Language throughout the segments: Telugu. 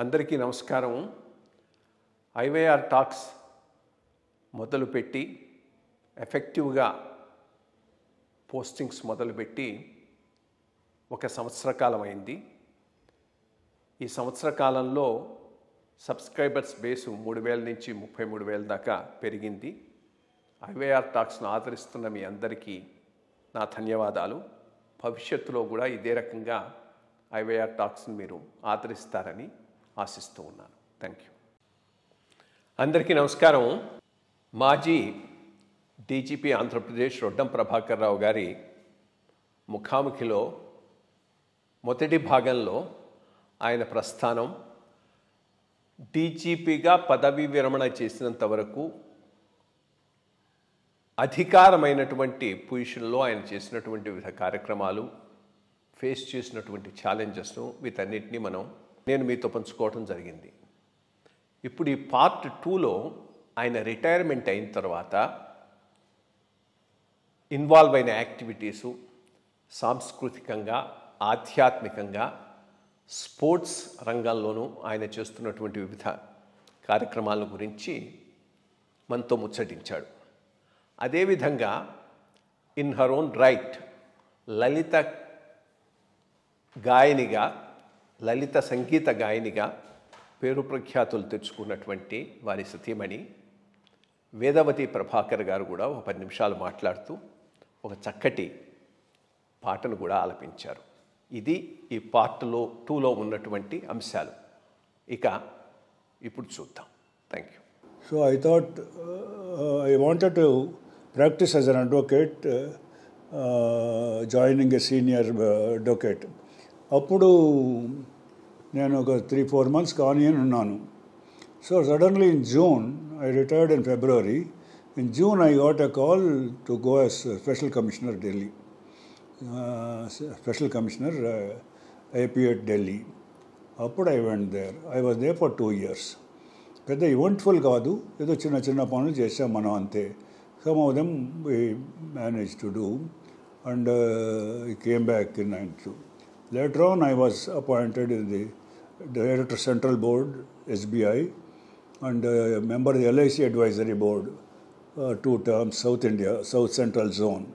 అందరికీ నమస్కారం. ఐవైఆర్ టాక్స్ మొదలుపెట్టి ఎఫెక్టివ్గా పోస్టింగ్స్ మొదలుపెట్టి ఒక సంవత్సర కాలం అయింది. ఈ సంవత్సర కాలంలో సబ్స్క్రైబర్స్ బేసు 3,000 నుంచి 33,000 దాకా పెరిగింది. ఐవైఆర్ టాక్స్ను ఆదరిస్తున్న మీ అందరికీ నా ధన్యవాదాలు. భవిష్యత్తులో కూడా ఇదే రకంగా ఐవైఆర్ టాక్స్ని మీరు ఆదరిస్తారని ఆశిస్తూ ఉన్నాను. Thank you. అందరికీ నమస్కారం. మాజీ డీజీపీ ఆంధ్రప్రదేశ్ రొడ్డం ప్రభాకర్ రావు గారి ముఖాముఖిలో మొదటి భాగంలో ఆయన ప్రస్థానం, డీజీపీగా పదవీ విరమణ చేసినంత వరకు అధికారమైనటువంటి పొజిషన్లో ఆయన చేసినటువంటి వివిధ కార్యక్రమాలు, ఫేస్ చేసినటువంటి ఛాలెంజెస్ను వీటన్నిటినీ నేను మీతో పంచుకోవడం జరిగింది. ఇప్పుడు ఈ పార్ట్ 2లో ఆయన రిటైర్మెంట్ అయిన తర్వాత ఇన్వాల్వ్ అయిన యాక్టివిటీసు, సాంస్కృతికంగా, ఆధ్యాత్మికంగా, స్పోర్ట్స్ రంగంలోనూ ఆయన చేస్తున్నటువంటి వివిధ కార్యక్రమాల గురించి మనతో ముచ్చటించాడు. అదేవిధంగా ఇన్ హర్ ఓన్ రైట్ లలిత గాయనిగా, లలిత సంగీత గాయనిగా పేరు ప్రఖ్యాతులు తెచ్చుకున్నటువంటి వారి సతీమణి వేదవతి ప్రభాకర్ గారు కూడా ఒక 10 నిమిషాలు మాట్లాడుతూ ఒక చక్కటి పాటను కూడా ఆలపించారు. ఇది ఈ పార్ట్ 2లో ఉన్నటువంటి అంశాలు. ఇక ఇప్పుడు చూద్దాం. Thank you. So I thought I wanted to practice as an advocate, joining a senior advocate. అప్పుడు నేను ఒక 3-4 months కానీ ఉన్నాను. So suddenly in June, I retired in February. In June I got a call to go as special commissioner Delhi, special commissioner AP at Delhi. అప్పుడు I went there. I was there for 2 years. పెద్ద ఈవెంట్ఫుల్ కాదు, ఏదో చిన్న చిన్న పనులు చేసాం మనం అంతే. Some of them we manage to do and came back in 92. Later on, I was appointed in the Director Central Board, SBI, and a member of the LIC Advisory Board, 2 terms, South India, South Central Zone.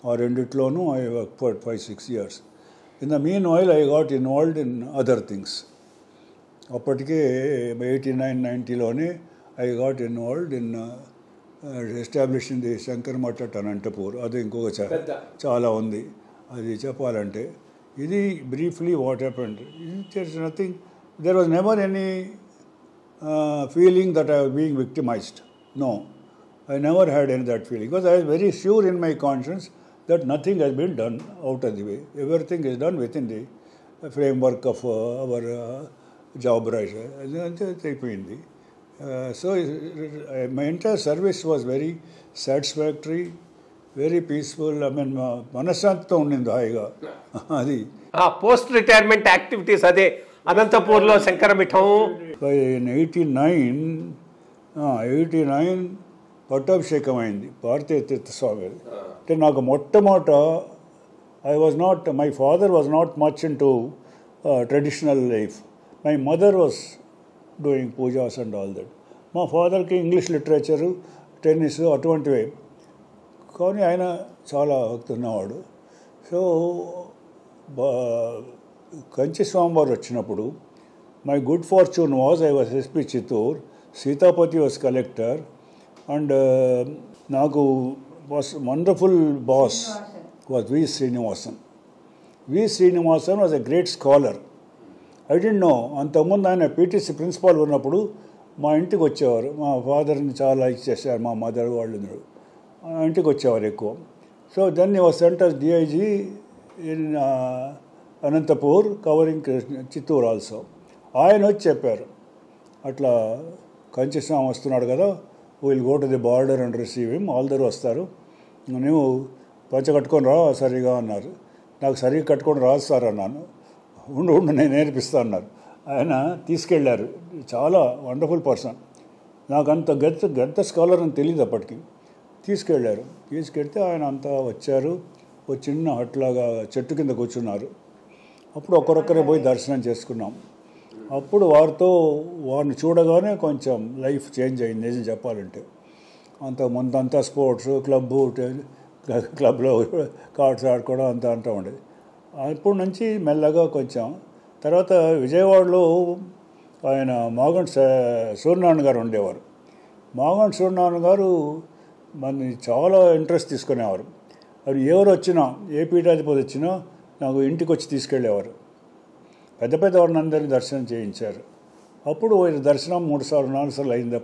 Or in Ditlonu, I worked for 5-6 years. In the meanwhile, I got involved in other things. అప్పటికే 89-90లోనే I got involved in establishing the Shankar Math at Anantapur. అది ఇంకొక చాలా ఉంది, అది చెప్పాలంటే. ఇది briefly what happened. There's nothing, there was never any feeling that I was being victimized. No, I never had any that feeling, because I was very sure in my conscience that nothing has been done out of the way. Everything is done within the framework of our job right. అయిపోయింది. So my entire service was very satisfactory, very peaceful. I mean మనశ్శాంతితో ఉండింది హాయిగా. అది పోస్ట్ రిటైర్మెంట్ యాక్టివిటీస్ అదే అనంతపూర్లో శంకరమిఠం. ఇన్ 89 పట్టాభిషేకం అయింది భారతీయ తీర్థస్వామి. అంటే నాకు మొట్టమొదట my father was not much in to traditional life. My mother was doing pujas and all that. మా ఫాదర్కి ఇంగ్లీష్ లిటరేచరు, టెన్నిస్ అటువంటివే, కానీ ఆయన చాలా భక్తున్నవాడు. సో కంచి స్వామివారు వచ్చినప్పుడు my good fortune was I was SP Chittoor, Seethapathi was collector, and నాకు was wonderful boss was V Srinivasan. V Srinivasan was a great scholar. I don't know, అంతకుముందు ఆయన పీటీసీ ప్రిన్సిపాల్ ఉన్నప్పుడు మా ఇంటికి వచ్చేవారు. మా ఫాదర్ని చాలా ఇచ్చేసారు, మా మదర్ వాళ్ళు ఇంటికి వచ్చేవారు ఎక్కువ. So then he was sent as DIG in Anantapur, covering Chittoor also. ఆయన వచ్చి చెప్పారు, అట్లా కంచి స్వామి వస్తున్నాడు కదా, will go to the border and receive him, అందరూ వస్తారు, నువ్వు పంచ కట్టుకొని రా సరిగా అన్నారు. నాకు సరిగా కట్టుకొని రాదు సార్ అన్నాను. ఉండు నేను నేర్పిస్తా అన్నారు. ఆయన తీసుకెళ్ళారు. చాలా వండర్ఫుల్ పర్సన్. నాకు అంత గంత స్కాలర్ అని తెలియదు అప్పటికి. తీసుకెళ్తే ఆయన అంతా వచ్చారు. ఓ చిన్న హట్లాగా చెట్టు కింద కూర్చున్నారు. అప్పుడు ఒక్కరొక్కరే పోయి దర్శనం చేసుకున్నాం. అప్పుడు వారిని చూడగానే కొంచెం లైఫ్ చేంజ్ అయింది నిజం చెప్పాలంటే. ముందంతా స్పోర్ట్స్ క్లబ్లో కార్డ్స్ ఆడుకోవడం అంతా ఉండేది. అప్పటి నుంచి మెల్లగా కొంచెం తర్వాత విజయవాడలో ఆయన మాగంటి సూర్యనారాయణ గారు ఉండేవారు. మాగంటి సూర్యనారాయణ గారు మనని చాలా ఇంట్రెస్ట్ తీసుకునేవారు. అది ఎవరు వచ్చినా, ఏ పీఠాధిపతి వచ్చినా నాకు ఇంటికి వచ్చి తీసుకెళ్ళేవారు. పెద్ద వారిని అందరినీ దర్శనం చేయించారు. అప్పుడు దర్శనం 3 సార్లు 4 సార్లు అయింది.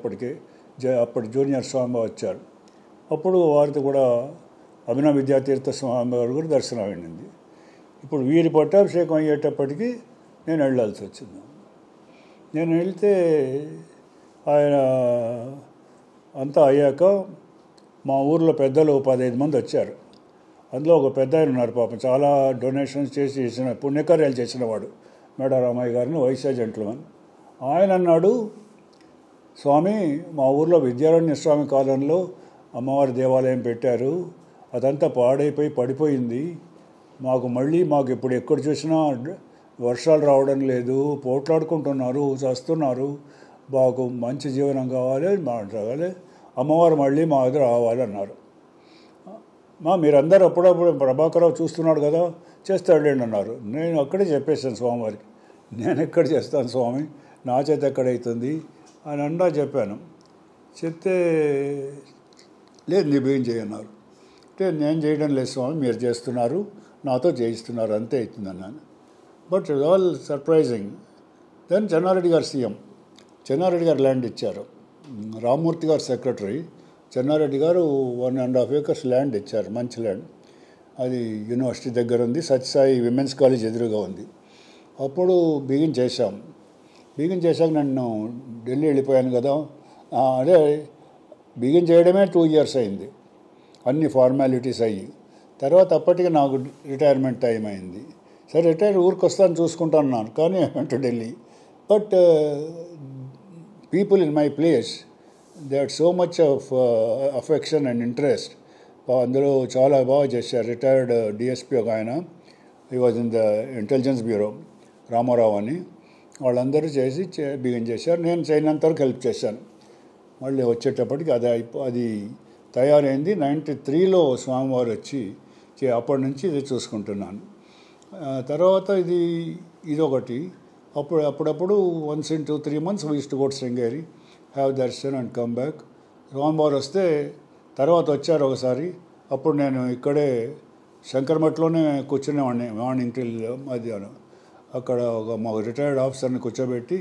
అప్పటి జూనియర్ స్వామి వచ్చారు. అప్పుడు వారితో కూడా అభినవ విద్యాతీర్థ స్వామి వారు కూడా దర్శనం అయింది. ఇప్పుడు వీరి పట్టాభిషేకం అయ్యేటప్పటికీ నేను వెళ్ళాల్సి వచ్చింది. నేను వెళ్తే ఆయన అంతా అయ్యాక మా ఊర్లో పెద్దలు 15 మంది వచ్చారు. అందులో ఒక పెద్ద ఆయన ఉన్నారు పాపం, చాలా డొనేషన్స్ చేసిన పుణ్యకార్యాలు చేసినవాడు, మేడారామయ్య గారిని వైశ్య జెంట్లమన్. ఆయన అన్నాడు, స్వామి మా ఊర్లో విద్యారణ్య స్వామి కాలంలో అమ్మవారి దేవాలయం పెట్టారు, అదంతా పాడైపోయి పడిపోయింది. మాకు ఇప్పుడు ఎక్కడ చూసినా వర్షాలు రావడం లేదు, పోట్లాడుకుంటున్నారు, చస్తున్నారు. మాకు మంచి జీవనం కావాలి, మాట్లాడాలి, అమ్మవారు మళ్ళీ మా దగ్గర రావాలన్నారు. మీరందరూ అప్పుడప్పుడు ప్రభాకరరావు చూస్తున్నాడు కదా, చేస్తాడులేండి అన్నారు. నేను అక్కడే చెప్పేశాను స్వామివారికి, నేను ఎక్కడ చేస్తాను స్వామి, నా చేత ఎక్కడవుతుంది అని చెప్పాను. చెప్తే లేదు నీ బియ్యం చేయన్నారు. అంటే నేను చేయడం లేదు స్వామి, మీరు చేస్తున్నారు, నాతో చేయిస్తున్నారు, అంతే అవుతుంది అన్నాను. But it all surprising. Then Chenna Reddy గారు సీఎం, చెన్నారెడ్డి గారు ల్యాండ్ ఇచ్చారు. రామ్మూర్తి గారు సెక్రటరీ, చెన్నారెడ్డి గారు 1.5 acres ల్యాండ్ ఇచ్చారు, మంచి ల్యాండ్. అది యూనివర్సిటీ దగ్గర ఉంది, సత్యసాయి విమెన్స్ కాలేజ్ ఎదురుగా ఉంది. అప్పుడు బిగిన్ చేశాక నన్ను ఢిల్లీ వెళ్ళిపోయాను కదా. అదే బిగిన్ చేయడమే 2 years అయింది, అన్ని ఫార్మాలిటీస్ అయ్యి. తర్వాత అప్పటికి నాకు రిటైర్మెంట్ టైం అయింది. సరే ఊరికి వస్తాను చూసుకుంటాను కానీ to Delhi. But people in my place they had so much of affection and interest. అందులో చాలా బాగా చేశారు. రిటైర్డ్ డిఎస్పీ ఒక ఆయన, he was in the intelligence bureau, Ramarao అని, వాళ్ళందరూ బిగిన్ చేశారు. నేను చేయనంతవరకు హెల్ప్ చేశాను. మళ్ళీ వచ్చేటప్పటికి అది తయారైంది. 93లో స్వామివారు వచ్చి అప్పటి నుంచి ఇది చూసుకుంటున్నాను. తర్వాత ఇదొకటి. అప్పుడప్పుడు once in 2-3 months we used to go to Sringeri, have darshan and come back. స్వామివారు వస్తే తర్వాత వచ్చారు ఒకసారి. అప్పుడు నేను ఇక్కడే శంకర్మఠలోనే కూర్చునేవాడిని మార్నింగ్ టిల్ మధ్యాహ్నం. అక్కడ మా రిటైర్డ్ ఆఫీసర్ని కూర్చోబెట్టి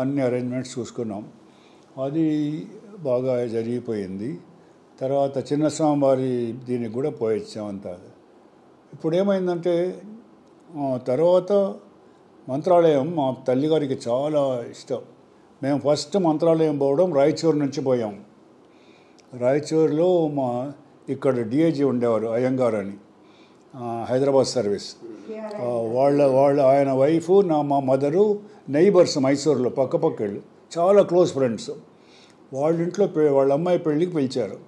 అన్ని అరేంజ్మెంట్స్ చూసుకున్నాం. అది బాగా జరిగిపోయింది. తర్వాత చిన్న స్వామివారి దీనికి కూడా పోయొచ్చామంతా. ఇప్పుడు ఏమైందంటే తర్వాత మంత్రాలయం మా తల్లిగారికి చాలా ఇష్టం. మేము ఫస్ట్ మంత్రాలయం పోవడం రాయచూరు నుంచి పోయాం. రాయచూరులో ఇక్కడ డిఐజీ ఉండేవారు అయ్యంగారు అని, హైదరాబాద్ సర్వీస్. ఆయన వైఫ్ మా మదరు నైబర్స్ మైసూరులో పక్కపక్కళ్ళు, చాలా క్లోజ్ ఫ్రెండ్స్. వాళ్ళ ఇంట్లో వాళ్ళ అమ్మాయి పెళ్ళికి పిలిచారు.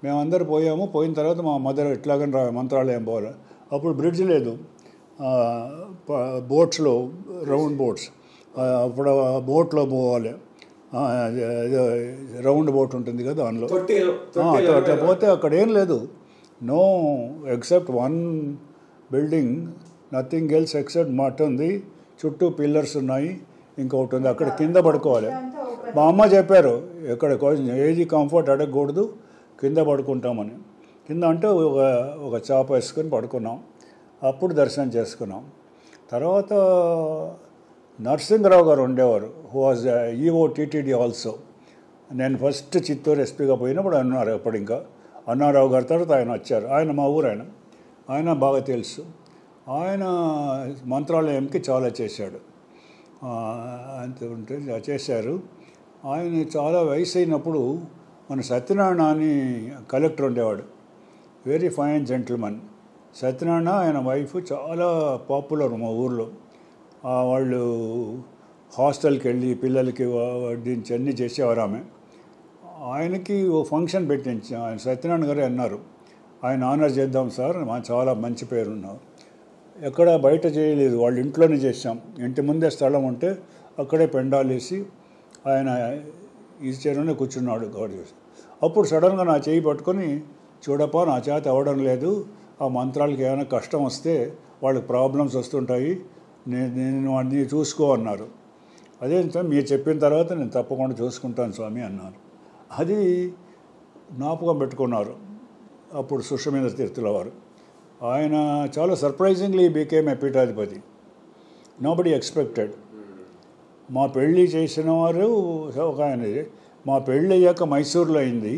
మేమందరూ పోయాము. పోయిన తర్వాత మా మదర్ ఎట్లాగని మంత్రాలయం పోవాలి. అప్పుడు బ్రిడ్జ్ లేదు, బోట్స్లో రౌండ్ బోట్స్, అప్పుడు బోట్లో పోవాలి. రౌండ్ బోట్ ఉంటుంది కదా, దానిలో అట్లా పోతే అక్కడ ఏం లేదు, no except 1 building, nothing else except mud ఉంది, చుట్టూ పిల్లర్స్ ఉన్నాయి, ఇంకొకటి ఉంది, అక్కడ కింద పడుకోవాలి. మా అమ్మ చెప్పారు ఎక్కడ ఏది కంఫర్ట్ అడగకూడదు, కింద పడుకుంటామని. కింద అంటే ఒక చాప వేసుకొని పడుకున్నాం. అప్పుడు దర్శనం చేసుకున్నాం. తర్వాత నరసింహరావు గారు ఉండేవారు, who was EO TTD also. నేను ఫస్ట్ చిత్తూరు ఎస్పీగా పోయినప్పుడు అన్నారు, అప్పుడు ఇంకా అన్నారావు గారి తర్వాత ఆయన వచ్చారు. ఆయన మా ఊరు, ఆయన బాగా తెలుసు. ఆయన మంత్రాలయంకి చాలా చేశాడు, అంత ఉంటే చేశారు. ఆయన చాలా వయసు అయినప్పుడు మన సత్యనారాయణ అని కలెక్టర్ ఉండేవాడు, వెరీ ఫైన్ జెంటిల్మన్. సత్యనారాయణ ఆయన వైఫ్ చాలా పాపులర్ మా ఊర్లో. వాళ్ళు హాస్టల్కి వెళ్ళి పిల్లలకి వడ్డించి అన్నీ చేసేవారు ఆమె. ఆయనకి ఓ ఫంక్షన్ పెట్టించి ఆయన సత్యనారాయణ గారే అన్నారు, ఆయన ఆనర్ చేద్దాం సార్, చాలా మంచి పేరున్నారు. ఎక్కడ బయట చేయలేదు, వాళ్ళ ఇంట్లోనే చేసాం. ఇంటి ముందే స్థలం ఉంటే అక్కడే పెండాలేసి ఆయన ఈ చైర్లోనే కూర్చున్నాడు గౌడ్ చేసి. అప్పుడు సడన్గా నా చేయి పట్టుకొని, చూడప్పా నా చేత అవ్వడం లేదు, ఆ మంత్రాలకి ఏమైనా కష్టం వస్తే వాళ్ళకి ప్రాబ్లమ్స్ వస్తుంటాయి, నేను వాడిని చూసుకో అన్నారు. అదే మీరు చెప్పిన తర్వాత నేను తప్పకుండా చూసుకుంటాను స్వామి అన్నాను. అది జ్ఞాపకం పెట్టుకున్నారు అప్పుడు సుషమేంద్ర తీర్థుల వారు. ఆయన చాలా సర్ప్రైజింగ్లీ బీకేమ్ ఏ పీఠాధిపతి. Nobody expected. మా పెళ్ళి చేసిన వారు ఒక ఆయన. మా పెళ్ళి అయ్యాక మైసూరులో అయింది.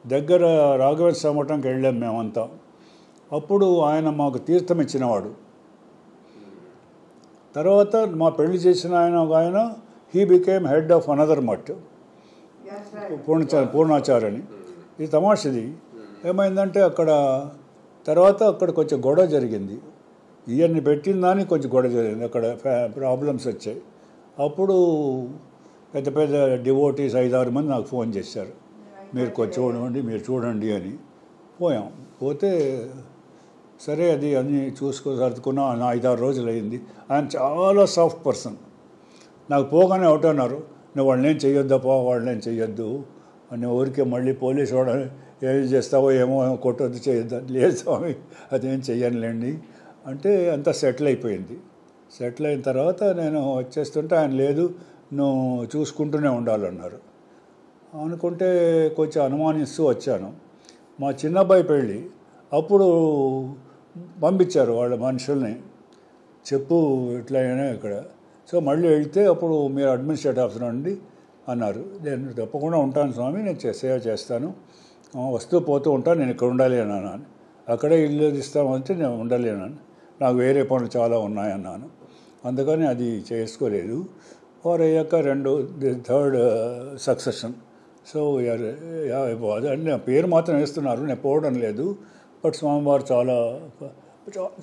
దగ్గర రాఘవేంద్ర మఠంకి వెళ్ళాం మేమంతా. అప్పుడు ఆయన మాకు తీర్థం ఇచ్చినవాడు. తర్వాత మా పెళ్లి చేసిన ఆయన he became head of another math, పూర్ణాచార్యని. ఇది తమాషది. ఏమైందంటే అక్కడ కొంచెం గొడవ జరిగింది. ఇవన్నీ పెట్టిన దానికి కొంచెం గొడవ జరిగింది. అక్కడ ప్రాబ్లమ్స్ వచ్చాయి. అప్పుడు పెద్ద పెద్ద డివోటీస్ 5-6 మంది నాకు ఫోన్ చేశారు, మీరు కొంచెం మీరు చూడండి అని. పోతే సరే అది అన్నీ సర్దుకున్నా. 5-6 రోజులు అయింది. ఆయన చాలా సాఫ్ట్ పర్సన్. నాకు పోగానే ఒకటి అన్నారు, నువ్వు వాళ్ళని చెయ్యొద్దప్పా, వాళ్ళని చెయ్యొద్దు అని. ఊరికే మళ్ళీ పోలీసు వాడు ఏం చేస్తావో ఏమో కొట్టొద్దు, చేయొద్దు. లేదు స్వామి అదేం చెయ్యనులేండి అంటే అంతా సెటిల్ అయిపోయింది. సెటిల్ అయిన తర్వాత నేను వచ్చేస్తుంటే ఆయన లేదు, నువ్వు చూసుకుంటూనే ఉండాలన్నారు. అనుకుంటే కొంచెం అనుమానిస్తూ వచ్చాను. మా చిన్నబ్బాయి పెళ్ళి అప్పుడు పంపించారు వాళ్ళ మనుషుల్ని, చెప్పు ఇట్లా అయినా ఇక్కడ. సో మళ్ళీ వెళ్తే అప్పుడు మీరు అడ్మినిస్ట్రేటివ్ ఆఫీసర్ అండి అన్నారు. నేను తప్పకుండా ఉంటాను స్వామి, నేను సేవ చేస్తాను, వస్తూ పోతూ ఉంటాను, నేను ఇక్కడ ఉండాలి అన్నాను. అక్కడే ఇల్లు ఇస్తామంటే నేను ఉండలేనాను, నాకు వేరే పనులు చాలా ఉన్నాయన్నాను. అందుకని అది చేసుకోలేదు. వారు అయ్యాక థర్డ్ సక్సెషన్. సో అదే పేరు మాత్రం వేస్తున్నారు, నేను పోవడం లేదు. బట్ స్వామివారు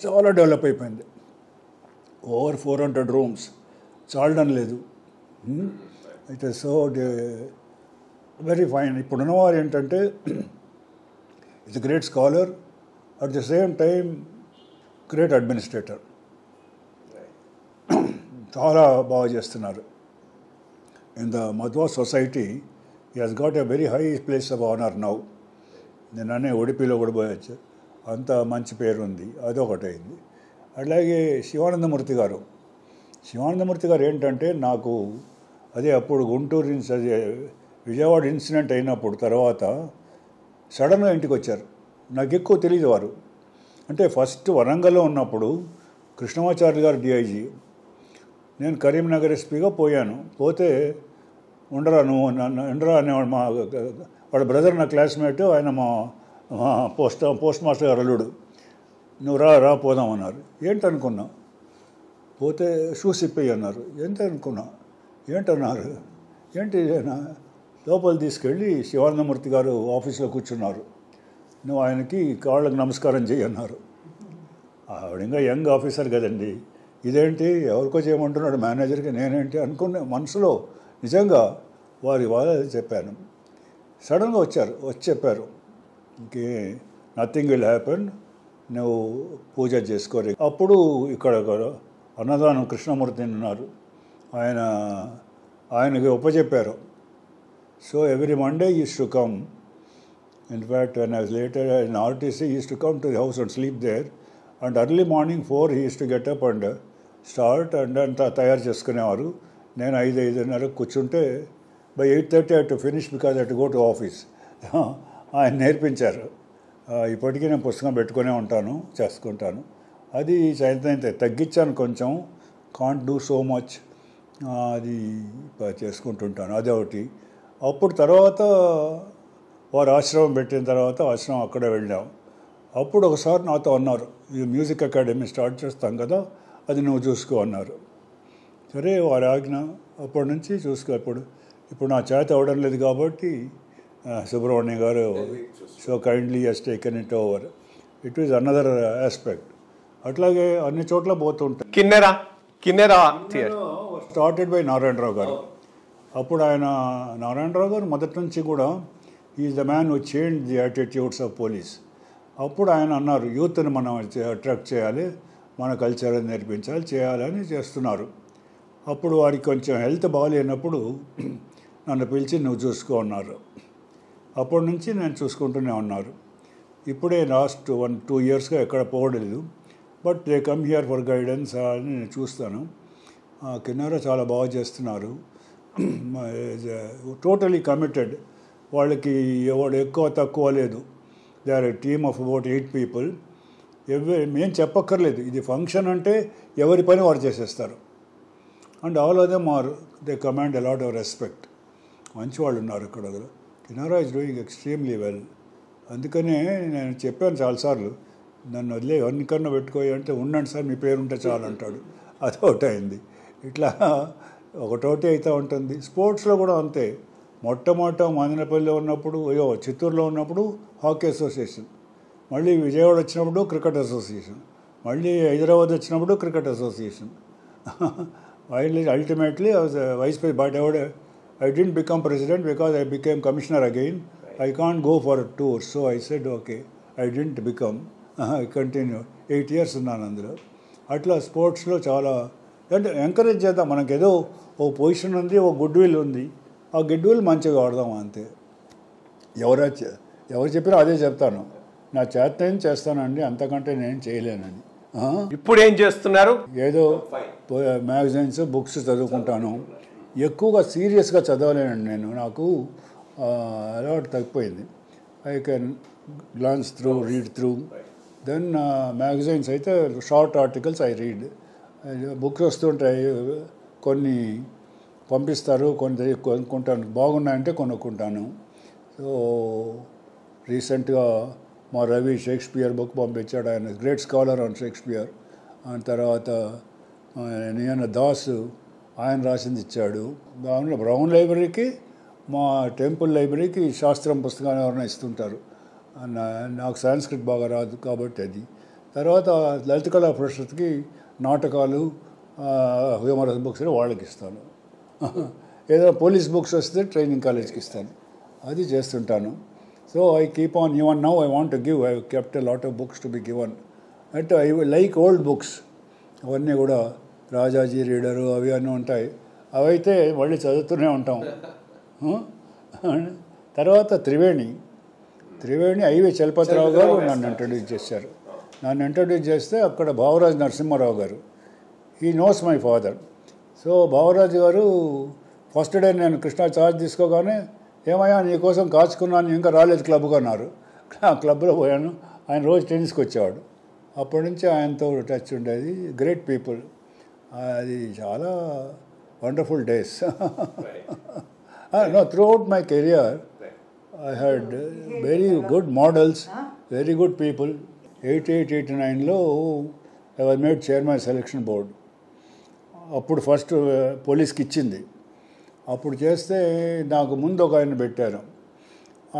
చాలా డెవలప్ అయిపోయింది. ఓవర్ 400 రూమ్స్, చాలడం లేదు. It is so very fine. ఇప్పుడున్నవారు ఏంటంటే it's great scholar, at the same time great administrator. చాలా బాగా చేస్తున్నారు. In the Madhva society he has got a very high place of honour now. నిన్ననే ఉడిపిలో కూడా పోయొచ్చు, అంత మంచి పేరు ఉంది. అదొకటి అయింది. అలాగే శివానందమూర్తి గారు ఏంటంటే నాకు అదే అప్పుడు గుంటూరు విజయవాడ ఇన్సిడెంట్ అయినప్పుడు తర్వాత సడన్గా ఇంటికి వచ్చారు. నాకు ఎక్కువ తెలియదు వారు. అంటే ఫస్ట్ వరంగల్లో ఉన్నప్పుడు కృష్ణమాచార్య గారు డిఐజీ, నేను కరీంనగర్ ఎస్పీగా పోయాను. పోతే ఉండరా నువ్వు ఉండరా అనేవాడు. వాడు బ్రదర్ నా క్లాస్మేట్, ఆయన మా పోస్ట్ మాస్టర్ గారు అల్లుడు. నువ్వు రా పోదామన్నారు. ఏంటనుకున్నా. పోతే షూస్ ఇప్పేయి అన్నారు. ఏంటనుకున్నా. ఏంటన్నారు. ఏంటి లోపల తీసుకెళ్ళి శివానందమూర్తి గారు ఆఫీస్లో కూర్చున్నారు. నువ్వు ఆయనకి కాళ్ళకు నమస్కారం చేయన్నారు. ఆవిడ ఇంకా యంగ్ ఆఫీసర్ కదండి, ఇదేంటి ఎవరికో చేయమంటున్నాడు మేనేజర్కి, నేనేంటి అనుకునే మనసులో. నిజంగా వాళ్ళ చెప్పాను. సడన్గా వచ్చి చెప్పారు, ఇంకే నథింగ్ విల్ హ్యాపెన్, నువ్వు పూజ చేసుకోరు. అప్పుడు ఇక్కడ అన్నదానం కృష్ణమూర్తి ఉన్నారు, ఆయనకి ఉపచెప్పారు. So every Monday is to come. In fact, when I was later in RTC, he used to come to the house and sleep there. And early morning 4, he used to get up and start and అంతా తయారు చేసుకునేవారు. నేను 5:30 కూర్చుంటే by 8:30 I had to finish because I had to go to office. ఆయన నేర్పించారు. ఇప్పటికీ నేను పుస్తకం పెట్టుకునే ఉంటాను, చేసుకుంటాను. అది సాయంత్రం తగ్గించాను కొంచెం, కాంట్ డూ సో మచ్, అది చేసుకుంటుంటాను. అదొకటి. అప్పుడు తర్వాత వారు ఆశ్రమం పెట్టిన తర్వాత ఆశ్రమం అక్కడే వెళ్ళాం. అప్పుడు ఒకసారి నాతో అన్నారు, ఈ మ్యూజిక్ అకాడమీ స్టార్ట్ చేస్తాం కదా, అది నువ్వు చూసుకో అన్నారు. సరే వారి ఆజ్ఞ. అప్పటి నుంచి చూసుకో. ఇప్పుడు నా చేత అవ్వడం లేదు కాబట్టి సుబ్రహ్మణ్యం గారు so kindly has taken it over. It is another aspect. అట్లాగే అన్ని చోట్ల పోతుంటాయి. కిన్నెరా స్టార్టెడ్ బై నారాయణరావు గారు. అప్పుడు నారాయణరావు గారు మొదటి నుంచి కూడా is the man who change the attitudes of police. అప్పుడు ఆయన అన్నారు, యూత్ని మనం అట్రాక్ట్ చేయాలి, మన కల్చర్ నేర్పించాలి, చేయాలని చేస్తున్నారు. అప్పుడు వారికి కొంచెం హెల్త్ బాగాలేనప్పుడు నన్ను పిలిచి నువ్వు చూసుకో అన్నారు. అప్పటి నుంచి నేను చూసుకుంటూనే ఉన్నారు. ఇప్పుడే లాస్ట్ 1-2 ఇయర్స్గా ఎక్కడ పోవలేదు. But they come here for guidance అని నేను చూస్తాను. కిన్నారా చాలా బాగా చేస్తున్నారు. Totally committed. వాళ్ళకి ఎవడు ఎక్కువ తక్కువ లేదు. They are a team of about 8 people. మేము చెప్పక్కర్లేదు, ఇది ఫంక్షన్ అంటే ఎవరి పని వారు చేసేస్తారు. And all of them are they command a lot of respect. మంచి వాళ్ళు ఉన్నారు ఇక్కడ. Kinara is doing extremely well. అందుకనే నేను చెప్పాను చాలాసార్లు, నన్ను వదిలే ఎవరికన్నా పెట్టుకోయి అంటే ఉండండి సార్ మీ పేరు ఉంటే చాలు అంటాడు. అదొకటి అయింది. ఇట్లా ఒకటోటి అయితే ఉంటుంది. స్పోర్ట్స్లో కూడా అంతే. మొట్టమొదట మదనపల్లిలో ఉన్నప్పుడు, చిత్తూరులో ఉన్నప్పుడు హాకీ అసోసియేషన్, మళ్ళీ విజయవాడ వచ్చినప్పుడు క్రికెట్ అసోసియేషన్, మళ్ళీ హైదరాబాద్ వచ్చినప్పుడు cricket association. Ultimately vice president. But I didn't become president because I became commissioner again. I can't go for tours. So I said, okay, I didn't become. I continued. 8 years ఉన్నాను అందులో. అట్లా స్పోర్ట్స్లో చాలా అంటే ఎంకరేజ్ చేద్దాం. మనకేదో ఓ పొజిషన్ ఉంది, ఓ గుడ్ విల్ ఉంది. ఆ గుడ్ విల్ మంచిగా వాడదాం అంతే. ఎవరు చెప్పినా అదే చెప్తాను, నా చేత ఏం చేస్తానండి, అంతకంటే నేను చేయలేనని. ఇప్పుడు ఏం చేస్తున్నారు? ఏదో మ్యాగజైన్స్ బుక్స్ చదువుకుంటాను. ఎక్కువగా సీరియస్గా చదవలేనండి నేను. నాకు అలవాటు తగ్గిపోయింది. I can glance through, read through. Then magazines అయితే short articles I read. Books వస్తుంటాయి, కొన్ని పంపిస్తారు, కొన్ని కొనుక్కుంటాను. బాగున్నాయంటే కొనుక్కుంటాను. సో రీసెంట్గా మా రవి షేక్స్పియర్ బుక్ పంపించాడు. ఆయన గ్రేట్ స్కాలర్ ఆన్ షేక్స్పియర్. ఆ తర్వాత నేను దాస్ ఆయన రాసింది ఇచ్చాడు. దానిలో బ్రౌన్ లైబ్రరీకి, మా టెంపుల్ లైబ్రరీకి శాస్త్రం పుస్తకాలు ఎవరైనా ఇస్తుంటారు. నాకు సాంస్క్రిట్ బాగా రాదు కాబట్టి అది. తర్వాత లలిత కళా పరిషత్కి నాటకాలు, హ్యూమరస్ బుక్స్ వాళ్ళకి ఇస్తాను. ఏదైనా పోలీస్ బుక్స్ వస్తే ట్రైనింగ్ కాలేజ్కి ఇస్తాను. అది చేస్తుంటాను. So I keep on. Even now I want to give. I kept a lot of books to be given. అంటే ఐ లైక్ ఓల్డ్ బుక్స్. అవన్నీ కూడా రాజాజీ రీడరు అవి అన్నీ ఉంటాయి. అవైతే మళ్ళీ చదువుతూనే ఉంటాం. తర్వాత త్రివేణి ఐవి చలపతిరావు గారు నన్ను ఇంట్రడ్యూస్ చేశారు. నన్ను ఇంట్రడ్యూస్ చేస్తే అక్కడ భావరాజు నరసింహారావు గారు, he knows my father. So Bhavaraju గారు ఫస్ట్ డే నేను కృష్ణా చార్జ్ తీసుకోగానే, ఏమయ్యా నీకోసం కాచుకున్నాను, ఇంకా రాలేదు క్లబ్కు అన్నారు. ఆ క్లబ్లో పోయాను. ఆయన రోజు టెన్నిస్కి వచ్చేవాడు. అప్పటి నుంచి ఆయనతో టచ్ ఉండేది. Great people. అది చాలా wonderful days. No, throughout my career I had very good models, very good people. 88-89లో I was made chairman selection board. అప్పుడు ఫస్ట్ పోలీస్కి ఇచ్చింది. అప్పుడు చేస్తే నాకు ముందు ఒక ఆయన పెట్టారు.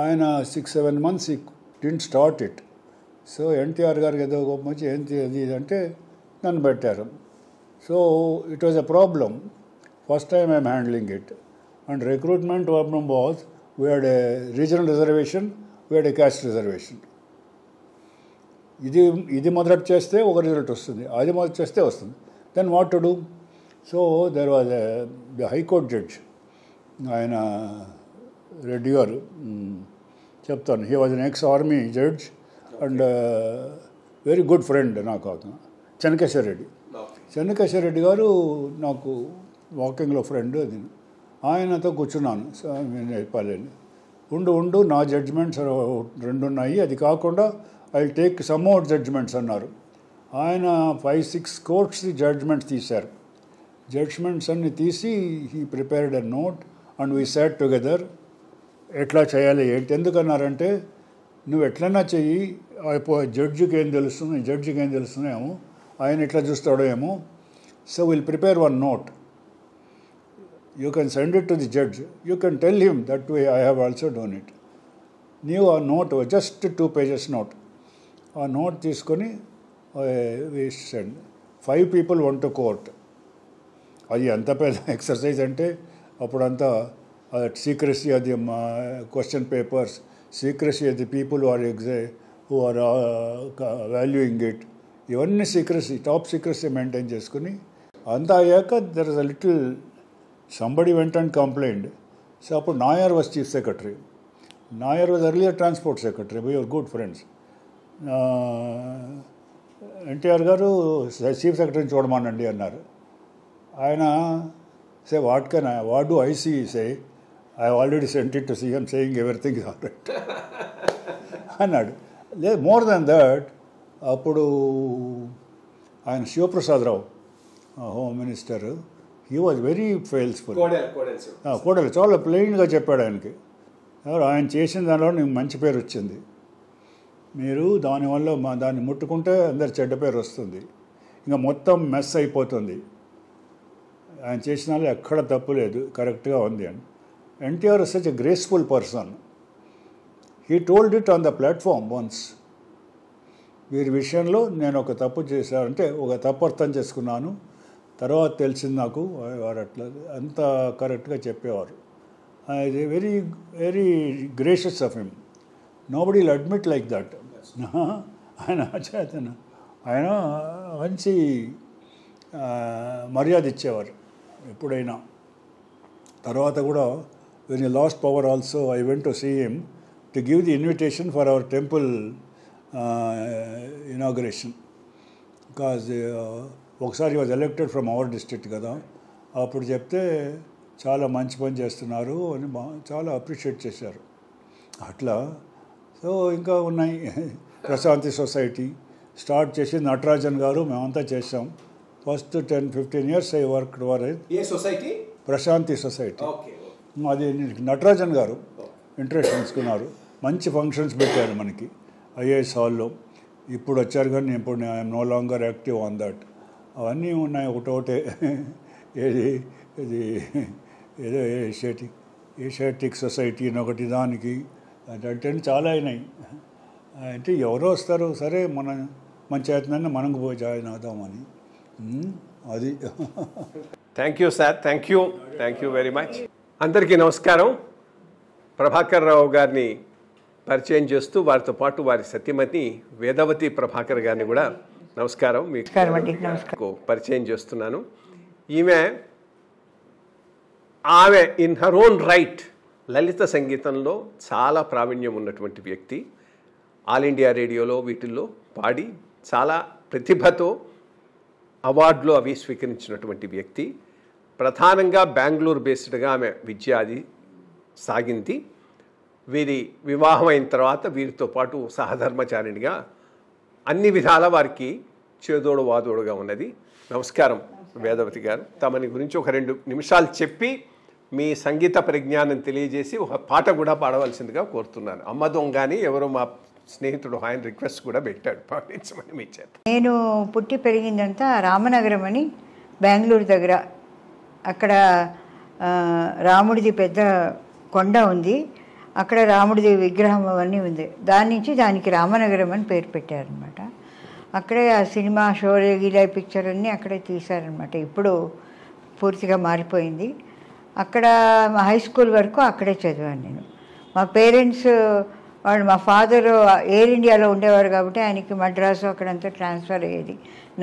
ఆయన 6-7 months didn't start it. So NTR గారికి ఏదో గొప్ప మంచి ఏంటి అది అంటే నన్ను పెట్టారు. So it was a problem. First time I am handling it. And recruitment problem was, we had a regional reservation, we had a caste reservation. ఇది మొదటి చేస్తే ఒక రిజల్ట్ వస్తుంది, అది మొదటి చేస్తే వస్తుంది. Then what to do? So there was the high court judge, ఆయన రెడ్డి గారు చెప్తాను. He was an ex army judge and very good friend నాకు. చెన్నకేశ్వర రెడ్డి. చెన్నకేశ్వర రెడ్డి గారు నాకు వాకింగ్లో ఫ్రెండ్. అది ఆయనతో కూర్చున్నాను. నేను చెప్పాలని, ఉండు నా జడ్జ్మెంట్స్ 2 ఉన్నాయి, అది కాకుండా I take some more judgments అన్నారు. ఆయన 5-6 కోర్ట్స్ జడ్జ్మెంట్స్ తీశారు. జడ్జ్మెంట్స్ అన్ని తీసి he prepared a note and we sat together. ఎట్లా చేయాలి ఏంటి? ఎందుకన్నారంటే, నువ్వు ఎట్లన్నా చెయ్యి, జడ్జికి ఏం తెలుస్తున్నాయేమో, ఆయన ఎట్లా చూస్తాడో ఏమో. So will prepare one note, you can send it to the judge, you can tell him that way I have also done it. నీవు ఆ నోట్, జస్ట్ 2 pages నోట్, ఆ నోట్ తీసుకొని send. 5 people went to court. అది ఎంత పెద్ద ఎక్సర్సైజ్ అంటే, అప్పుడంతా సీక్రెసీ, అది క్వశ్చన్ పేపర్స్, సీక్రెసీ అది people who are valuing it, ఇవన్నీ సీక్రెసీ, టాప్ సీక్రెసీ మెయింటైన్ చేసుకుని అంతా అయ్యాక there is a little somebody went and complaint. So అప్పుడు Nair was chief secretary. Nair was earlier transport secretary. We are good friends. NTR garu chief సెక్రటరీని చూడమానండి అన్నారు. ఆయన say what do I see say I already sent it to CM saying everything is all right అన్నాడు. లేదు, మోర్ దాన్ దట్, అప్పుడు ఆయన Sivaprasadarao home minister, he was very faithful. కోడలు చాలా ప్లెయిన్గా చెప్పాడు ఆయనకి, ఆయన చేసిన దానిలో నీకు మంచి పేరు వచ్చింది, మీరు దానివల్ల దాన్ని ముట్టుకుంటే అందరు చెడ్డ పేరు వస్తుంది, ఇంకా మొత్తం మెస్ అయిపోతుంది, ఆయన చేసిన వాళ్ళు ఎక్కడ తప్పు లేదు, కరెక్ట్గా ఉంది అని. NTR is such a graceful person. He told it on the platform once. వీరి విషయంలో నేను ఒక తప్పు చేశానంటే ఒక తప్పు అర్థం చేసుకున్నాను, తర్వాత తెలిసింది నాకు, వారు అట్లా అంత కరెక్ట్గా చెప్పేవారు. ఇది very very gracious of him. Nobody will admit like that. ఆయన చేతన ఆయన మంచి మర్యాద ఇచ్చేవారు ఎప్పుడైనా. తర్వాత కూడా when you lost power also I went to see him to give the invitation for our temple inauguration. Because ఒకసారి was elected from our district కదా, అప్పుడు చెప్తే చాలా మంచి పని చేస్తున్నారు అని చాలా అప్రిషియేట్ చేశారు. అట్లా సో ఇంకా ఉన్నాయి. ప్రశాంతి సొసైటీ స్టార్ట్ చేసి నటరాజన్ గారు మేమంతా చేసాం. First 10-15 years I work for society Prashanti society. అది నటరాజన్ గారు ఇంట్రెస్ట్ తీసుకున్నారు. మంచి ఫంక్షన్స్ పెట్టారు మనకి ఐఏఎస్ హాల్లో. ఇప్పుడు వచ్చారు కానీ ఇప్పుడు I'm no longer active on that. అవన్నీ ఉన్నాయి ఒకటోటే. ఏది ఇది ఏదో ఏషియాటిక్ సొసైటీ అని ఒకటి, దానికి అంటే చాలా అయినాయి. అంటే ఎవరో వస్తారు, సరే మన చేతనన్నా మనకు పోయి జాయిన్ అవుదామని. అది. Thank you sir, thank you very much. అందరికీ నమస్కారం. ప్రభాకర్ రావు గారిని పరిచయం చేస్తూ వారితో పాటు వారి సతీమతి వేదవతి ప్రభాకర్ గారిని కూడా నమస్కారం మీకు పరిచయం చేస్తున్నాను. ఆమె ఇన్ హర్ ఓన్ రైట్ లలిత సంగీతంలో చాలా ప్రావీణ్యం ఉన్నటువంటి వ్యక్తి. ఆల్ ఇండియా రేడియోలో వీటిల్లో పాడి చాలా ప్రతిభతో అవార్డులు అవి స్వీకరించినటువంటి వ్యక్తి. ప్రధానంగా బెంగళూరు బేస్డ్గా ఆమె విద్య అది సాగింది. వీరి వివాహం అయిన తర్వాత వీరితో పాటు సహధర్మచారిణిగా అన్ని విధాల వారికి చేదోడు వాదోడుగా ఉన్నది. నమస్కారం వేదవతి గారు. తమని గురించి ఒక 2 నిమిషాలు చెప్పి మీ సంగీత పరిజ్ఞానం తెలియజేసి ఒక పాట కూడా పాడవలసిందిగా కోరుతున్నాను. అమ్మ దొంగని ఎవరో మా స్నేహితుడు ఆయన రిక్వెస్ట్ కూడా పెట్టాడు, పాటించమని మీ చేత. నేను పుట్టి పెరిగిందంతా రామనగరం అని బెంగళూరు దగ్గర. అక్కడ రాముడిది పెద్ద కొండ ఉంది, అక్కడ రాముడిది విగ్రహం అవన్నీ ఉంది. దాని నుంచి దానికి రామనగరం అని పేరు పెట్టారనమాట. అక్కడే ఆ సినిమా షోలే గీలా పిక్చర్ అన్నీ అక్కడే తీశారనమాట. ఇప్పుడు పూర్తిగా మారిపోయింది. అక్కడ మా హై స్కూల్ వరకు అక్కడే చదివాను నేను. మా పేరెంట్స్ వాళ్ళు, మా ఫాదరు ఎయిర్ ఇండియాలో ఉండేవారు కాబట్టి ఆయనకి మద్రాసు అక్కడంతా ట్రాన్స్ఫర్ అయ్యేది,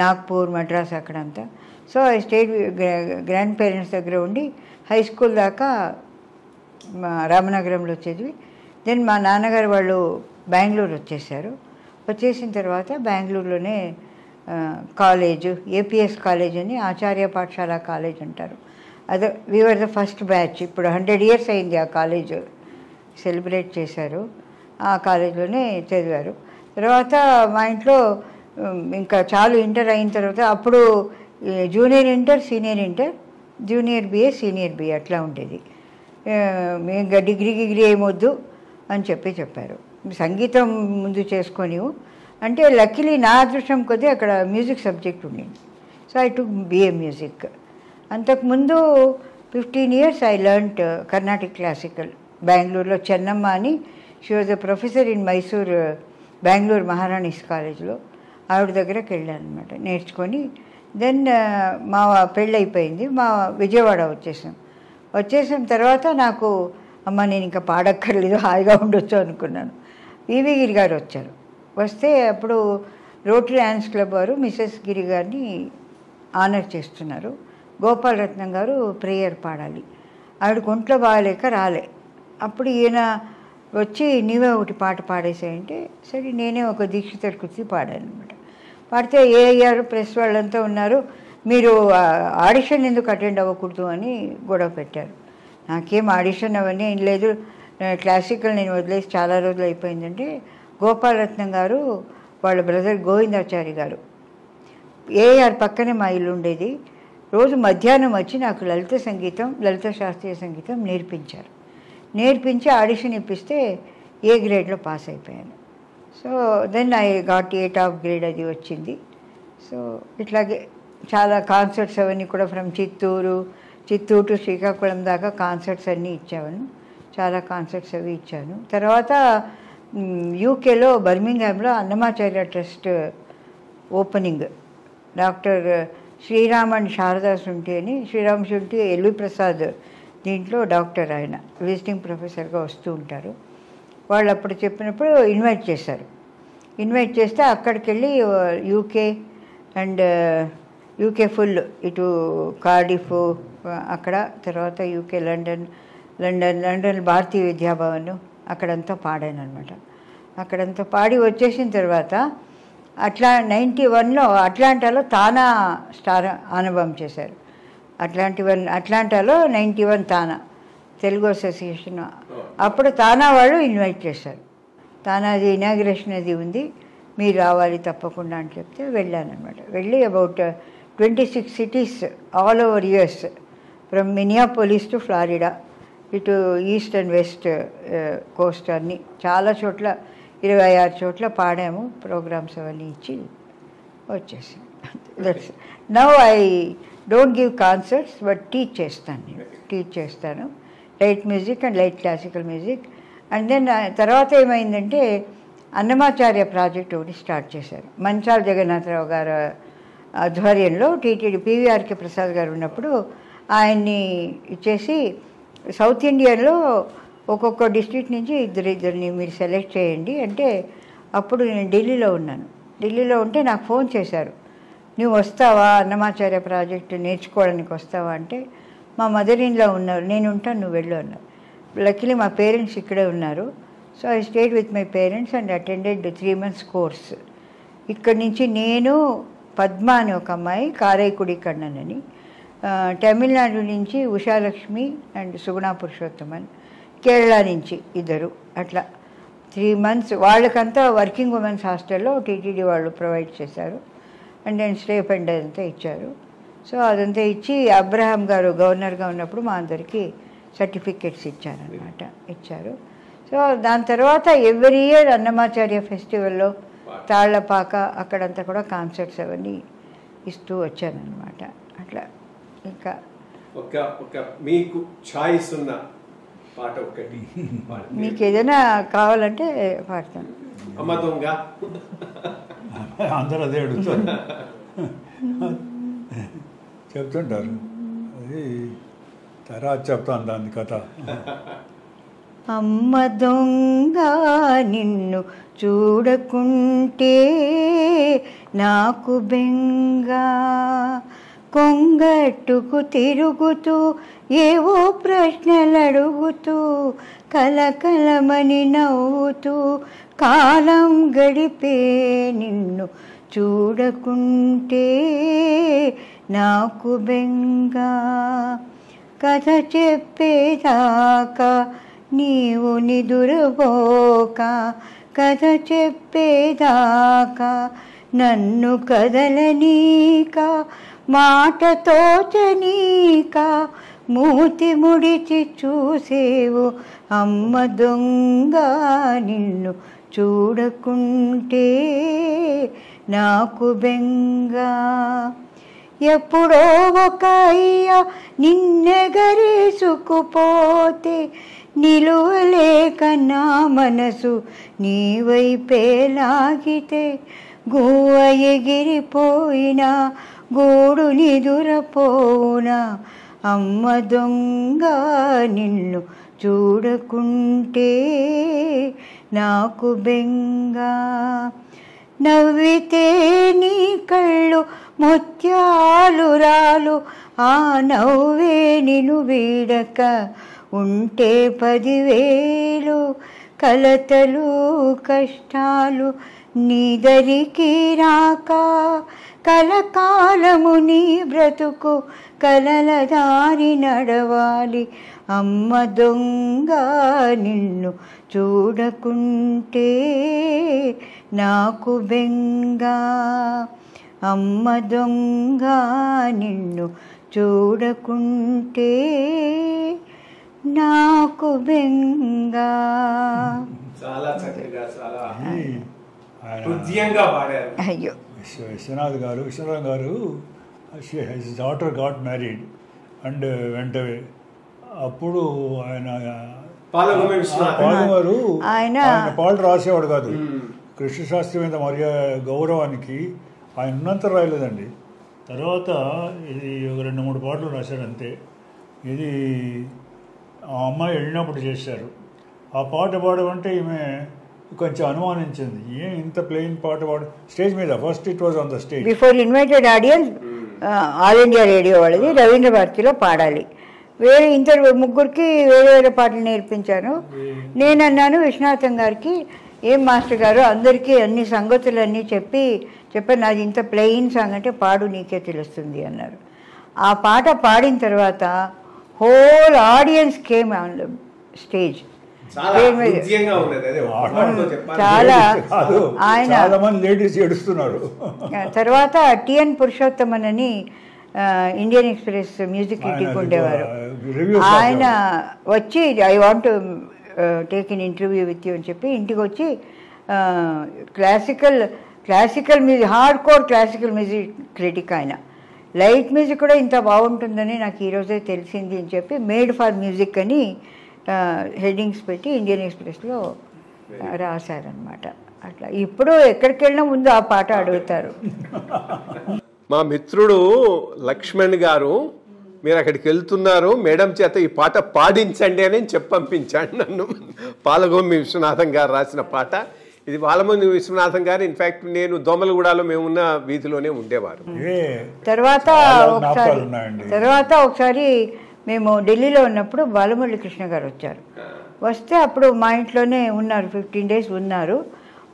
నాగ్పూర్ మద్రాసు అక్కడంతా. So I state grand parents దగ్గర ఉండి హై స్కూల్ దాకా రామనగరంలో చదివి దెన్ మా నాన్నగారు వాళ్ళు బెంగళూరు వచ్చేసారు. వచ్చేసిన తర్వాత బెంగళూరులోనే కాలేజు, ఏపీఎస్ కాలేజ్ అని, ఆచార్య పాఠశాల కాలేజ్ అంటారు. అదే వీఆర్ ద ఫస్ట్ బ్యాచ్. ఇప్పుడు 100 years అయింది ఆ కాలేజ్ సెలబ్రేట్ చేశారు. ఆ కాలేజీలోనే చదివారు. తర్వాత మా ఇంట్లో ఇంకా చాలు ఇంటర్ అయిన తర్వాత అప్పుడు junior inter, senior inter, junior BA, senior BA అట్లా ఉండేది. ఇంకా డిగ్రీ ఏమొద్దు అని చెప్పారు. సంగీతం ముందు చేసుకొని అంటే లక్కీలీ నా అదృష్టం కొద్దీ అక్కడ మ్యూజిక్ సబ్జెక్ట్ ఉండింది. So I took BA music. అంతకుముందు 15 years I learnt Carnatic classical బెంగళూరులో. చెన్నమ్మ అని, she was a professor in Mysore, Bengaluru Maharani's కాలేజ్లో. ఆవిడ దగ్గరకు వెళ్ళాను అనమాట నేర్చుకొని. దెన్ మా పెళ్ళి అయిపోయింది, మా విజయవాడ వచ్చేసాం. తర్వాత నాకు అమ్మ నేను ఇంకా పాడక్కర్లేదు, హాయిగా ఉండొచ్చు అనుకున్నాను. వివి గిరి గారు వచ్చారు. వస్తే అప్పుడు రోటరీ డాన్స్ క్లబ్ వారు మిసెస్ గిరి గారిని ఆనర్ చేస్తున్నారు. గోపాలరత్నం గారు ప్రేయర్ పాడాలి. ఆవిడకి ఒంట్లో బాగాలేక రాలే. అప్పుడు ఈయన వచ్చి నీవే ఒకటి పాట పాడేసాయంటే సరే నేనే ఒక దీక్షితుడి కృతి పాడాను అనమాట. పాడితే ఏఆర్ ప్రెస్ వాళ్ళంతా ఉన్నారు, మీరు ఆడిషన్ ఎందుకు అటెండ్ అవ్వకూడదు అని గొడవ పెట్టారు. నాకేం ఆడిషన్ అవన్నీ ఏం లేదు, క్లాసికల్ నేను వదిలేసి చాలా రోజులు అయిపోయిందంటే గోపాలరత్నం గారు వాళ్ళ బ్రదర్ గోవిందాచారి గారు ఏఆర్ పక్కనే మా ఇల్లు ఉండేది. రోజు మధ్యాహ్నం వచ్చి నాకు లలిత శాస్త్రీయ సంగీతం నేర్పించి ఆడిషన్ ఇప్పిస్తే ఏ గ్రేడ్లో పాస్ అయిపోయాను. So then I got 8 top grade అది వచ్చింది. సో ఇట్లాగే చాలా కాన్సర్ట్స్ అవన్నీ కూడా ఫ్రమ్ చిత్తూరు టు శ్రీకాకుళం దాకా కాన్సర్ట్స్ అన్నీ ఇచ్చాను. చాలా కాన్సర్ట్స్ అవి ఇచ్చాను. తర్వాత యూకేలో బర్మింగ్హామ్లో Annamacharya trust opening doctor Sriram and Sharada Shunti అని, శ్రీరామ్ శుంఠి ఎల్వి ప్రసాద్ దీంట్లో డాక్టర్, ఆయన విజిటింగ్ ప్రొఫెసర్గా వస్తూ ఉంటారు. వాళ్ళు అప్పుడు చెప్పినప్పుడు ఇన్వైట్ చేస్తే అక్కడికి వెళ్ళి యూకే ఫుల్ ఇటు కార్డిఫ్ అక్కడ, తర్వాత యూకే లండన్ భారతీయ విద్యాభవన్ అక్కడంతా పాడాను అనమాట. అక్కడంతా పాడి వచ్చేసిన తర్వాత 91లో అట్లాంటాలో తానా స్టార్ అనుభవం చేశారు. అట్లాంటాలో 91 తానా తెలుగు అసోసియేషన్, అప్పుడు తానా వాళ్ళు ఇన్వైట్ చేశారు. తానాది ఇనాగ్రేషన్ అది ఉంది, మీరు రావాలి తప్పకుండా అని చెప్తే వెళ్ళాను అనమాట. వెళ్ళి about 26 cities all over US, from Minneapolis to Florida, ఇటు ఈస్ట్ అండ్ వెస్ట్ కోస్ట్ అన్నీ చాలా చోట్ల 26 చోట్ల పాడాము. ప్రోగ్రామ్స్ అవన్నీ ఇచ్చి వచ్చేసాం. That's now I don't give concerts but teach చేస్తాను light music and light classical music. And then తర్వాత ఏమైందంటే అన్నమాచార్య ప్రాజెక్ట్ ఒకటి స్టార్ట్ చేశారు. మంచాల జగన్నాథరావు గారు ఆధ్వర్యంలో టీటీడీ పివిఆర్కే ప్రసాద్ గారు ఉన్నప్పుడు ఆయన్ని ఇచ్చేసి సౌత్ ఇండియన్లో ఒక్కొక్క డిస్ట్రిక్ట్ నుంచి ఇద్దరిని మీరు సెలెక్ట్ చేయండి అంటే, అప్పుడు నేను ఢిల్లీలో ఉంటే నాకు ఫోన్ చేశారు, నువ్వు వస్తావా అన్నమాచార్య ప్రాజెక్టు నేర్చుకోవడానికి వస్తావా అంటే, మా మదర్ ఇన్‌లా ఉన్నారు, నేను ఉంటాను నువ్వు వెళ్ళు అన్నారు. లక్కీలీ మా పేరెంట్స్ ఇక్కడే ఉన్నారు. So I stayed with my parents and attended 3 months course. ఇక్కడి నుంచి నేను, పద్మ అని ఒక అమ్మాయి, కారైకుడి కണ്ണన్ అని, తమిళనాడు నుంచి ఉషాలక్ష్మి అండ్ సుగుణ పురుషోత్తమన్, కేరళ నుంచి ఇద్దరు, అట్లా 3 months వాళ్ళకంతా వర్కింగ్ ఉమెన్స్ హాస్టల్లో టీటీడీ వాళ్ళు ప్రొవైడ్ చేశారు. అండ్ నేను స్టేపెండ్ అదంతా ఇచ్చారు. సో అదంతా ఇచ్చి అబ్రహాం గారు గవర్నర్గా ఉన్నప్పుడు మా అందరికీ సర్టిఫికెట్స్ ఇచ్చారు. సో దాని తర్వాత ఎవ్రీ ఇయర్ అన్నమాచార్య ఫెస్టివల్లో తాళ్లపాక అక్కడంతా కూడా కాన్సర్ట్స్ అవన్నీ ఇస్తూ వచ్చానన్నమాట. అట్లా ఇంకా మీకు చాయిస్ ఉన్న పాట ఒకటి మీకు ఏదైనా కావాలంటే పాడతాను. అమ్మ దొంగ అందరూ అదే అడుగుతారు, చెప్తుంటారు. అది తర్వాత చెప్తాను దాని కథ. అమ్మ దొంగ నిన్ను చూడకుంటే నాకు బెంగ, కొంగట్టుకు తిరుగుతూ ఏవో ప్రశ్నలు అడుగుతూ కలకలమని నవ్వుతూ కాలం గడిపే నిన్ను చూడకుంటే నాకు బెంగ, కథ చెప్పేదాకా నీవు నిదురబోక, కథ చెప్పేదాకా నన్ను కదలనీక, మాట తోచనీక మూతి ముడిచి చూసేవు అమ్మ దొంగ నిన్ను చూడకుంటే నాకు బెంగ, ఎప్పుడో ఒక అయ్య నిన్నెగరేసుకుపోతే నిలువలేక నా మనసు నీ వైపే లాగితే, గువ్వ ఎగిరిపోయినా గూడు నిదురపోవునా అమ్మ దొంగ నిన్ను చూడకుంటే నాకు బెంగ, నవ్వితే నీ కళ్ళు ముత్యాలు రాలు, ఆ నవ్వే నిను వీడక ఉంటే 10,000 కలతలు కష్టాలు నీదరికి రాక, కలకాలము నీ బ్రతుకు కలల దారి నడవాలి. అమ్మ దొంగ నిన్ను చూడకుంటే నాకు బెంగ, అమ్మ దొంగ నిన్ను చూడకుంటే నాకు బెంగ. చాలా చక్కగా చాలా హృదయంగా పాడారు. అయ్యో విశ్వనాథ్ గారు his daughter got married and వెంట అప్పుడు ఆయన పాలగారు ఆయన పాటలు రాసేవాడు కాదు. కృష్ణశాస్త్రి మీద గౌరవానికి ఆయన ఉన్నంత రాయలేదండి. తర్వాత ఇది ఒక 2-3 పాటలు రాశాడు అంతే. ఇది ఆ అమ్మాయి వెళ్ళినప్పుడు చేశారు. ఆ పాట పాడమంటే ఈమె కొంచెం అనుమానించింది, ఏం ఇంత ప్లెయిన్ పాట పాడు స్టేజ్ మీద. First it was on the stage before invited audience. All India radio వాళ్ళది రవీంద్ర భారతిలో పాడాలి. వేరే ముగ్గురికి వేరే పాటలు నేర్పించాను. నేను అన్నాను విశ్వనాథం గారికి, ఏం మాస్టర్ గారు అందరికీ అన్ని సంగతులన్నీ చెప్పాను, నాది ఇంత ప్లెయిన్ సాంగ్ అంటే పాడు నీకే తెలుస్తుంది అన్నారు. ఆ పాట పాడిన తర్వాత whole audience came on the stage. చాలా ఆయన లేడీస్ ఏడుస్తున్నారు. తర్వాత టిఎన్ పురుషోత్తమన్ అని ఇండియన్ ఎక్స్ప్రెస్ మ్యూజిక్ క్రిటిక్ ఉండేవారు. ఆయన వచ్చి I want take in interview with you అని చెప్పి ఇంటికి వచ్చి classical music, hard core classical music critic ఆయన. లైట్ మ్యూజిక్ కూడా ఇంత బాగుంటుందని నాకు ఈరోజే తెలిసింది అని చెప్పి మేడ్ ఫర్ మ్యూజిక్ అని హెడ్డింగ్స్ పెట్టి ఇండియన్ ఎక్స్ప్రెస్లో రాశారనమాట. అట్లా ఇప్పుడు ఎక్కడికి వెళ్ళినా ముందు ఆ పాట అడుగుతారు. మా మిత్రుడు లక్ష్మణ్ గారు, మీరు అక్కడికి వెళ్తున్నారు, మేడం చేత ఈ పాట పాడించండి అని చెప్పి పంపించాడు నన్ను. పాలగొమ్మి విశ్వనాథం గారు రాసిన పాట ఇది. బాలముని విశ్వనాథం గారు ఇన్ఫ్యాక్ట్ నేను దోమలగూడలో మేమున్న వీధిలోనే ఉండేవారు. తర్వాత ఒకసారి మేము ఢిల్లీలో ఉన్నప్పుడు బాలమురళి కృష్ణ గారు వచ్చారు. వస్తే అప్పుడు మా ఇంట్లోనే ఉన్నారు, 15 days ఉన్నారు.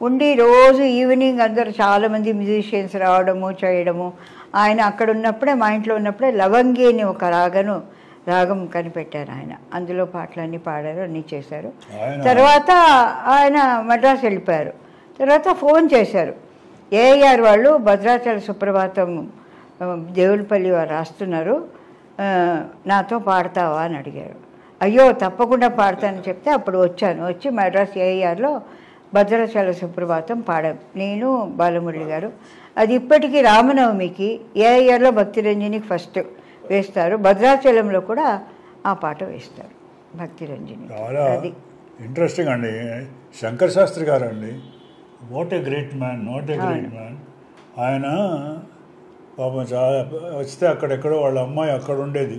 ఉండి రోజు ఈవినింగ్ అందరు చాలామంది మ్యూజిషియన్స్ రావడము చేయడము. ఆయన అక్కడ ఉన్నప్పుడే, మా ఇంట్లో ఉన్నప్పుడే లవంగి అని ఒక రాగం కనిపెట్టారు ఆయన. అందులో పాటలన్నీ పాడారు, అన్నీ చేశారు. తర్వాత ఆయన మద్రాసు వెళ్ళిపోయారు. తర్వాత ఫోన్ చేశారు, ఏఆర్ వాళ్ళు భద్రాచల సుప్రభాతం దేవులపల్లి వారు రాస్తున్నారు, నాతో పాడతావా అని అడిగారు. అయ్యో తప్పకుండా పాడతానని చెప్తే అప్పుడు వచ్చి మద్రాస్ ఏఆర్లో భద్రాచల సుప్రభాతం పాడాం నేను, బాలమురళి గారు. అది ఇప్పటికీ రామనవమికి ఏఆర్లో భక్తిరంజనికి ఫస్ట్ వేస్తారు, భద్రాచలంలో కూడా ఆ పాట వేస్తారు భక్తిరంజని. అది ఇంట్రెస్టింగ్ అండి. శంకర్ శాస్త్రి గారు అండి, వాట్ ఏ గ్రేట్ మ్యాన్. ఆయన పాపం చాలా వస్తే అక్కడెక్కడో వాళ్ళ అమ్మాయి అక్కడ ఉండేది,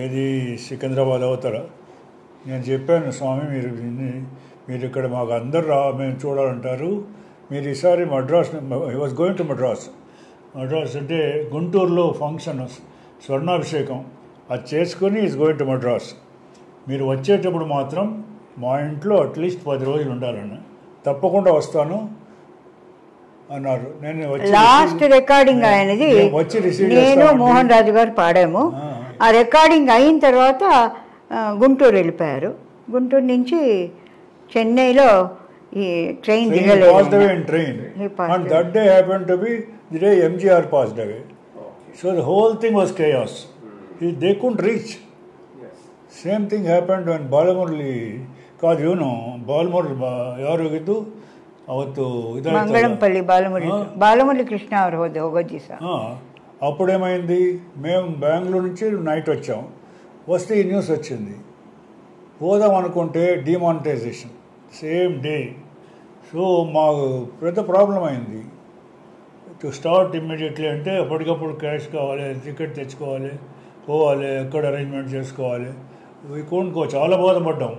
ఏది సికింద్రాబాద్ అవతల. నేను చెప్పాను, స్వామి మీరు ఇక్కడ మాకు అందరు మేము చూడాలంటారు, మీరు ఈసారి Madras, he was going to Madras అంటే గుంటూరులో ఫంక్షన్ స్వర్ణాభిషేకం, అది చేసుకొని ఈజ్ గోయింగ్ టు మద్రాస్. మీరు వచ్చేటప్పుడు మాత్రం మా ఇంట్లో అట్లీస్ట్ 10 రోజులు ఉండాలని. తప్పకుండా వస్తాను అన్నారు. నేను లాస్ట్ రికార్డింగ్ ఆయనది వచ్చి రిసీవ్ నేను మోహన్ రాజు గారు పాడాము. ఆ రికార్డింగ్ అయిన తర్వాత గుంటూరు వెళ్ళిపోయారు. గుంటూరు నుంచి చెన్నైలో ఈ ట్రైన్ దిగలేదు. And that day happened to be the day MGR passed away. So the whole thing was chaos. They couldn't reach. Same thing happened when Balamurali, because you know, Balamurali ಯಾರು ಹೋಗಿದ್ದು ಅವತ್ತು మంగళంపల్లి బాలమురళి కృష్ణ ಅವರು ಹೋಗೋದು ಸರ್. అప్పుడేమైంది, మేము బెంగళూరు నుంచి నైట్ వచ్చాం. వస్తే ఈ న్యూస్ వచ్చింది, పోదాం అనుకుంటే డిమానిటైజేషన్ సేమ్ డే. సో మాకు పెద్ద ప్రాబ్లం అయింది. టు స్టార్ట్ ఇమ్మీడియట్లీ అంటే అప్పటికప్పుడు క్యాష్ కావాలి, టికెట్ తెచ్చుకోవాలి, పోవాలి, ఎక్కడ అరేంజ్మెంట్ చేసుకోవాలి. వీకుండుకో చాలా బాధపడ్డాం,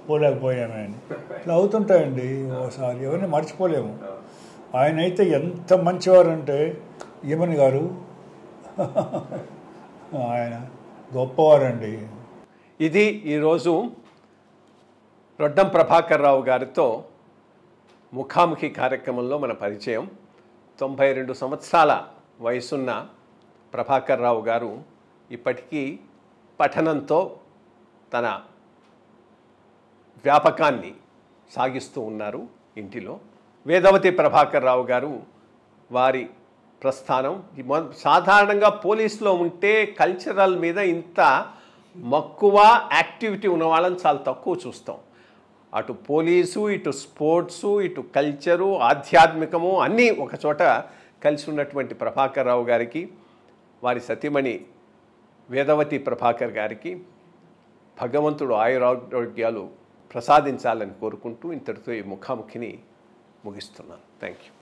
పోలేకపోయామే అని. ఇట్లా అవుతుంటాయండి. ఓసారి ఎవరిని మర్చిపోలేము. ఆయన అయితే ఎంత మంచివారంటే యమన్ గారు ఆయన గొప్పవారండి. ఇది ఈరోజు రొడ్డం ప్రభాకర్ రావు గారితో ముఖాముఖి కార్యక్రమంలో మన పరిచయం. 92 సంవత్సరాల వయసున్న ప్రభాకర్ రావు గారు ఇప్పటికీ పఠనంతో తన వ్యాపకాన్ని సాగిస్తూ ఉన్నారు ఇంటిలో. వేదవతి ప్రభాకర్ రావు గారు వారి ప్రస్థానం సాధారణంగా పోలీసులో ఉంటే కల్చరల్ మీద ఇంత మక్కువ యాక్టివిటీ ఉన్న వాళ్ళని చాలా తక్కువ చూస్తాం. అటు పోలీసు, ఇటు స్పోర్ట్సు, ఇటు కల్చరు, ఆధ్యాత్మికము అన్నీ ఒకచోట కలిసి ఉన్నటువంటి ప్రభాకర్ రావు గారికి, వారి సతీమణి వేదవతి ప్రభాకర్ గారికి భగవంతుడు ఆయురారోగ్యాలు ప్రసాదించాలని కోరుకుంటూ ఇంతటితో ఈ ముఖాముఖిని ముగిస్తున్నాను. Thank you.